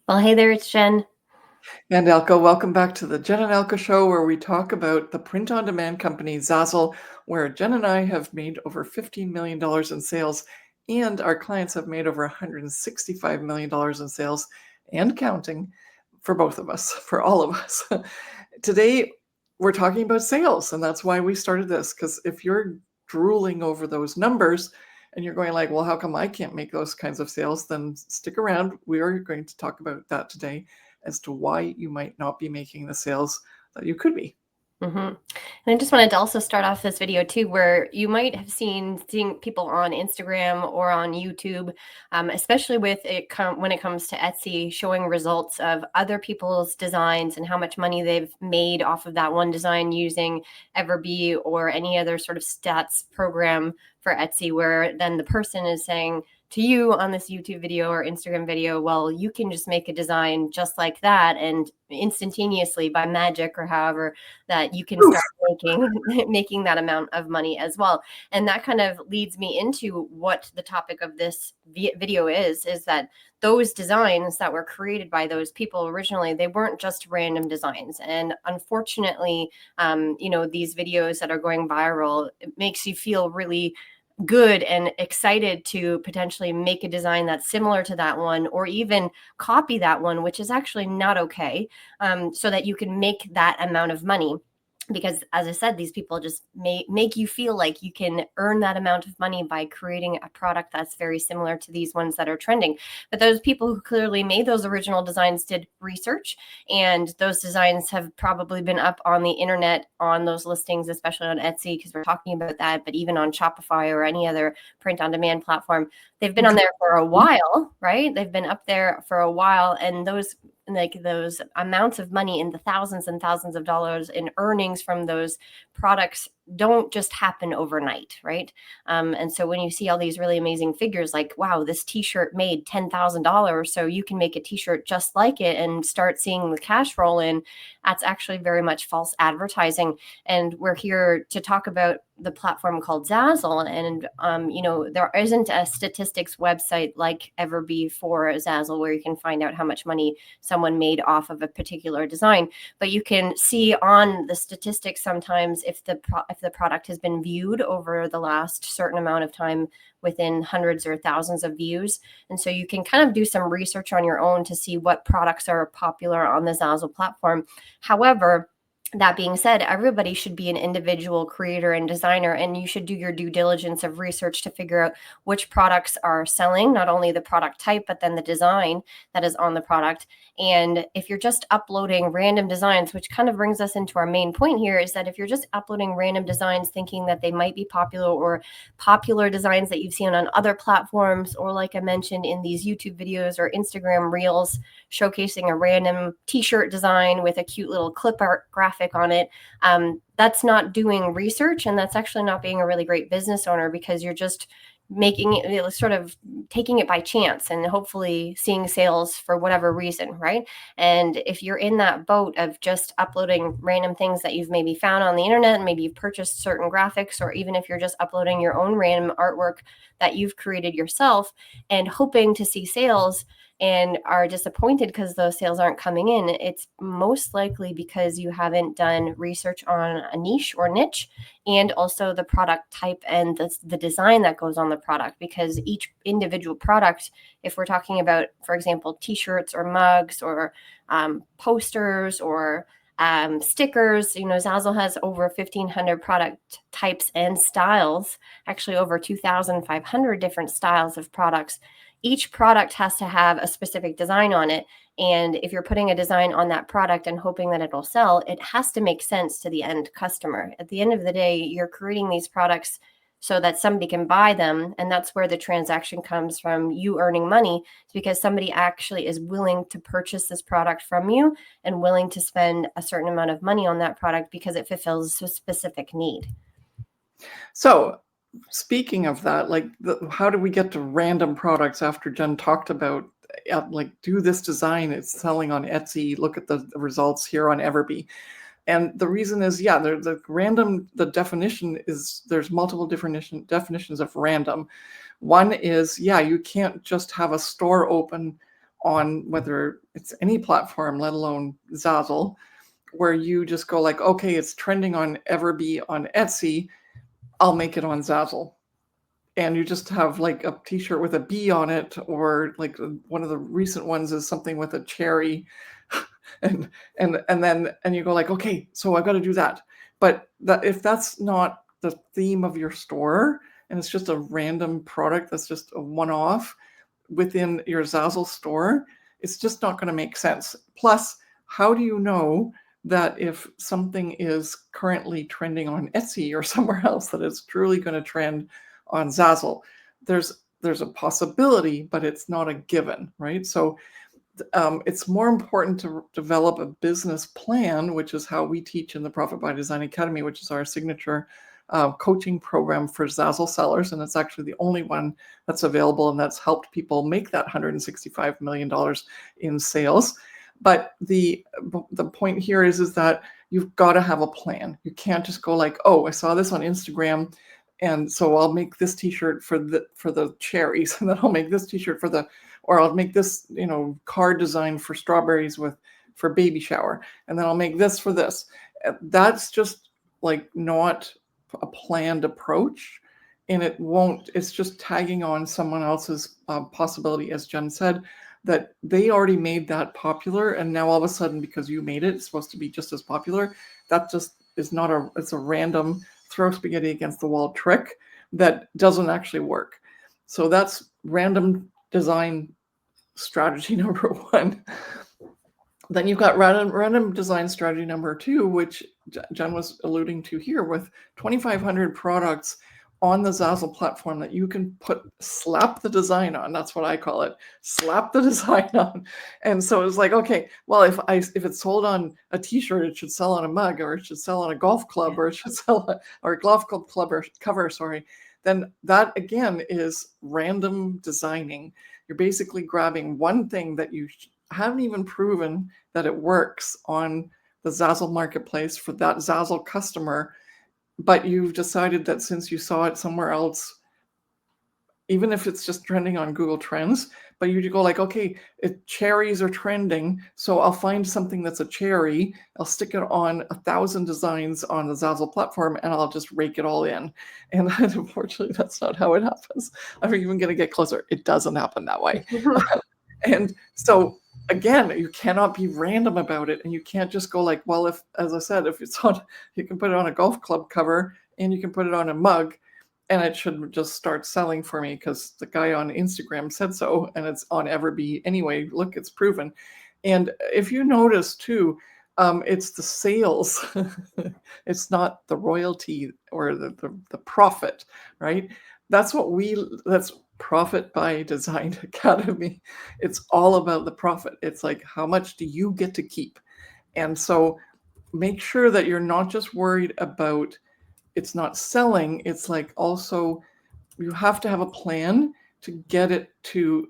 Well, hey there, it's Jen. And Elke, welcome back to the Jen and Elke show, where we talk about the print-on-demand company Zazzle, where Jen and I have made over $15 million in sales, and our clients have made over $165 million in sales and counting for both of us, for all of us. Today, we're talking about sales, and that's why we started this, because if you're drooling over those numbers and you're going like, well, how come I can't make those kinds of sales? Then stick around. We are going to talk about that today as to why you might not be making the sales that you could be. And I just wanted to also start off this video too, where you might have seen people on Instagram or on YouTube, especially with it when it comes to Etsy, showing results of other people's designs and how much money they've made off of that one design using Everbee or any other sort of stats program for Etsy, where then the person is saying to you on this YouTube video or Instagram video, well, you can just make a design just like that and instantaneously by magic or however that you can start making that amount of money as well. And that kind of leads me into what the topic of this video is that those designs that were created by those people originally, they weren't just random designs. And unfortunately, these videos that are going viral, it makes you feel really good and excited to potentially make a design that's similar to that one or even copy that one, which is actually not okay, so that you can make that amount of money. Because as I said, these people just make you feel like you can earn that amount of money by creating a product that's very similar to these ones that are trending. But those people who clearly made those original designs did research, and those designs have probably been up on the internet on those listings, especially on Etsy, because we're talking about that, but even on Shopify or any other print on demand platform, they've been on there for a while, right? They've been up there for a while, and those amounts of money in the thousands and thousands of dollars in earnings from those products don't just happen overnight, right? And so when you see all these really amazing figures like, wow, this t-shirt made $10,000, so you can make a t-shirt just like it and start seeing the cash roll in, that's actually very much false advertising. And we're here to talk about the platform called Zazzle. And, there isn't a statistics website like Everbee for Zazzle where you can find out how much money someone made off of a particular design. But you can see on the statistics sometimes if the product has been viewed over the last certain amount of time within hundreds or thousands of views. And so you can kind of do some research on your own to see what products are popular on the Zazzle platform. However, that being said, everybody should be an individual creator and designer, and you should do your due diligence of research to figure out which products are selling, not only the product type, but then the design that is on the product. And if you're just uploading random designs, which kind of brings us into our main point here, is that if you're just uploading random designs thinking that they might be popular or popular designs that you've seen on other platforms, or like I mentioned in these YouTube videos or Instagram reels, showcasing a random t-shirt design with a cute little clip art graphic on it, that's not doing research, and that's actually not being a really great business owner, because you're just making it, sort of taking it by chance and hopefully seeing sales for whatever reason, right? And if you're in that boat of just uploading random things that you've maybe found on the internet, maybe you've purchased certain graphics, or even if you're just uploading your own random artwork that you've created yourself and hoping to see sales, and are disappointed because those sales aren't coming in, it's most likely because you haven't done research on a niche or niche, and also the product type and the design that goes on the product. Because each individual product, if we're talking about, for example, t-shirts or mugs or posters or stickers, Zazzle has over 1,500 product types and styles, actually over 2,500 different styles of products. Each product has to have a specific design on it. And if you're putting a design on that product and hoping that it'll sell, it has to make sense to the end customer. At the end of the day, you're creating these products so that somebody can buy them. And that's where the transaction comes from, you earning money. It's because somebody actually is willing to purchase this product from you and willing to spend a certain amount of money on that product because it fulfills a specific need. So speaking of that, how do we get to random products after Jen talked about do this design, it's selling on Etsy, look at the results here on Everbee? And the reason is, the definition is, there's multiple different definitions of random. One is, you can't just have a store open on whether it's any platform, let alone Zazzle, where you just go like, okay, it's trending on Everbee on Etsy, I'll make it on Zazzle. And you just have like a t-shirt with a bee on it, or like one of the recent ones is something with a cherry. and then you go like, okay, so I've got to do that. But if that's not the theme of your store, and it's just a random product that's just a one-off within your Zazzle store, it's just not going to make sense. Plus, how do you know that if something is currently trending on Etsy or somewhere else, that it's truly going to trend on Zazzle? There's a possibility, but it's not a given, right? So it's more important to develop a business plan, which is how we teach in the Profit by Design Academy, which is our signature coaching program for Zazzle sellers. And it's actually the only one that's available, and that's helped people make that $165 million in sales. But the point here is that you've got to have a plan. You can't just go like, oh, I saw this on Instagram, and so I'll make this t-shirt for the cherries, and then I'll make this t-shirt or I'll make this, card design for strawberries for baby shower, and then I'll make this for this. That's just like not a planned approach, and it's just tagging on someone else's possibility, as Jen said, that they already made that popular, and now all of a sudden, because you made it, it's supposed to be just as popular. That just is not it's a random throw spaghetti against the wall trick that doesn't actually work. So that's random design strategy number one. Then you've got random design strategy number two, which Jen was alluding to here, with 2,500 products on the Zazzle platform that you can slap the design on. That's what I call it, slap the design on. And so it's like, okay, well, if it's sold on a t-shirt, it should sell on a mug, or it should sell on a golf club, or it should sell or a golf club cover, then that again is random designing. You're basically grabbing one thing that you haven't even proven that it works on the Zazzle marketplace for that Zazzle customer, but you've decided that since you saw it somewhere else, even if it's just trending on Google Trends, but you go like, okay, cherries are trending, so I'll find something that's a cherry, I'll stick it on 1,000 designs on the Zazzle platform, and I'll just rake it all in. And unfortunately, that's not how it happens. I'm even going to get closer. It doesn't happen that way. And so again, you cannot be random about it, and you can't just go like, well, as I said, if it's on, you can put it on a golf club cover, and you can put it on a mug, and it should just start selling for me because the guy on Instagram said so, and it's on Everbee anyway. Look, it's proven. And if you notice too, it's the sales. It's not the royalty or the profit, right? That's Profit by Design Academy. It's all about the profit. It's like, how much do you get to keep? And so make sure that you're not just worried about it's not selling. It's like, also you have to have a plan to get it to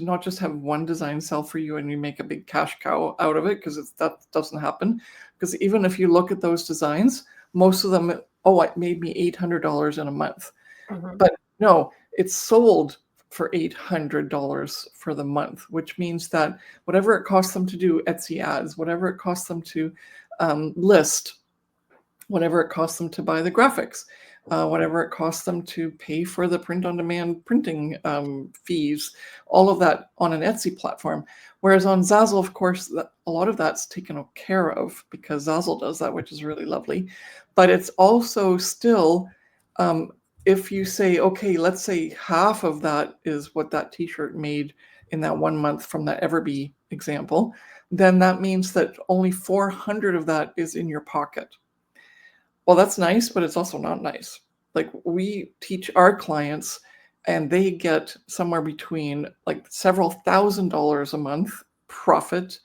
not just have one design sell for you and you make a big cash cow out of it, because that doesn't happen. Because even if you look at those designs, most of them, it made me $800 in a month. Mm-hmm. But no, it's sold for $800 for the month, which means that whatever it costs them to do Etsy ads, whatever it costs them to list, whatever it costs them to buy the graphics, whatever it costs them to pay for the print-on-demand printing fees, all of that on an Etsy platform. Whereas on Zazzle, of course, a lot of that's taken care of because Zazzle does that, which is really lovely. But it's also still, if you say, okay, let's say half of that is what that t-shirt made in that 1 month from that Everbee example, then that means that only 400 of that is in your pocket. Well, that's nice, but it's also not nice. Like, we teach our clients and they get somewhere between like several $1,000s a month profit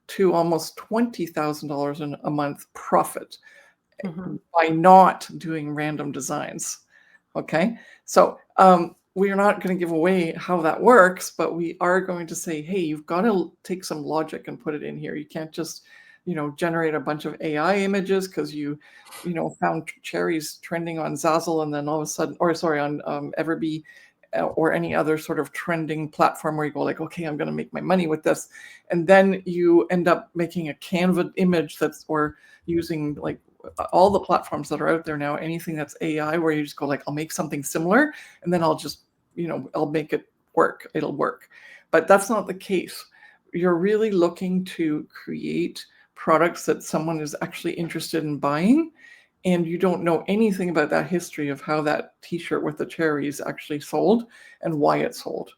to almost $20,000 in a month profit by not doing random designs. Okay. So we are not going to give away how that works, but we are going to say, hey, you've got to take some logic and put it in here. You can't just generate a bunch of AI images because you found cherries trending on Zazzle, and then all of a sudden, on Everbee, or any other sort of trending platform where you go like, okay, I'm going to make my money with this. And then you end up making a Canva image or using like all the platforms that are out there now, anything that's AI, where you just go like, I'll make something similar and then I'll just, I'll make it work. It'll work. But that's not the case. You're really looking to create products that someone is actually interested in buying, and you don't know anything about that history of how that t-shirt with the cherries actually sold and why it sold.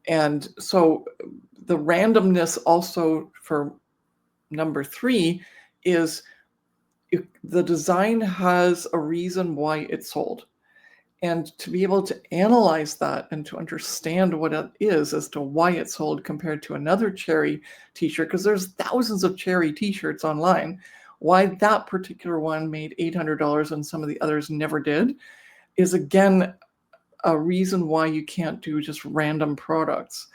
And so the randomness also for number 3 is the design has a reason why it sold. And to be able to analyze that and to understand what it is as to why it sold compared to another cherry t-shirt, because there's thousands of cherry t-shirts online, why that particular one made $800 and some of the others never did, is again a reason why you can't do just random products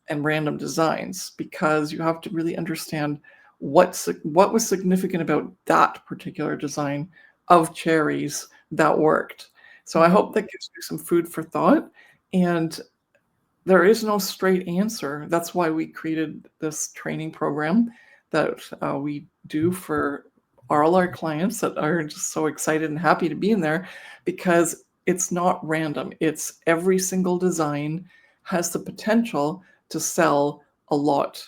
and random designs, because you have to really understand what was significant about that particular design of cherries that worked. So I hope that gives you some food for thought. And there is no straight answer. That's why we created this training program that we do for all our clients that are just so excited and happy to be in there, because it's not random. It's every single design has the potential to sell a lot,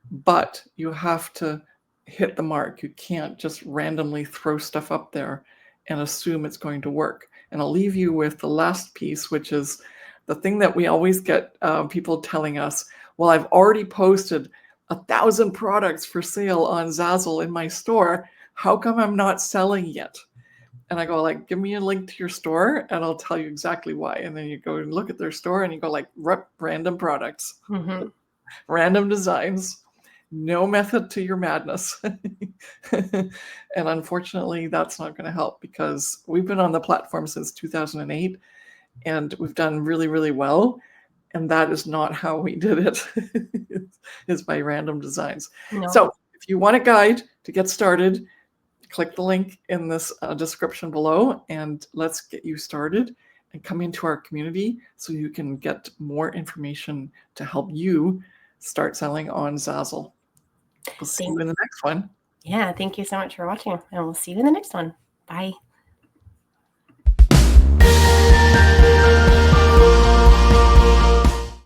but you have to hit the mark. You can't just randomly throw stuff up there and assume it's going to work. And I'll leave you with the last piece, which is the thing that we always get people telling us, well, I've already posted 1,000 products for sale on Zazzle in my store. How come I'm not selling yet? And I go like, give me a link to your store and I'll tell you exactly why. And then you go and look at their store and you go like, random products, random designs, no method to your madness. And unfortunately, that's not going to help, because we've been on the platform since 2008 and we've done really, really well. And that is not how we did it. It's by random designs. No. So if you want a guide to get started, click the link in this description below and let's get you started and come into our community so you can get more information to help you start selling on Zazzle. We'll see you in the next one. Yeah, thank you so much for watching, and we'll see you in the next one. Bye.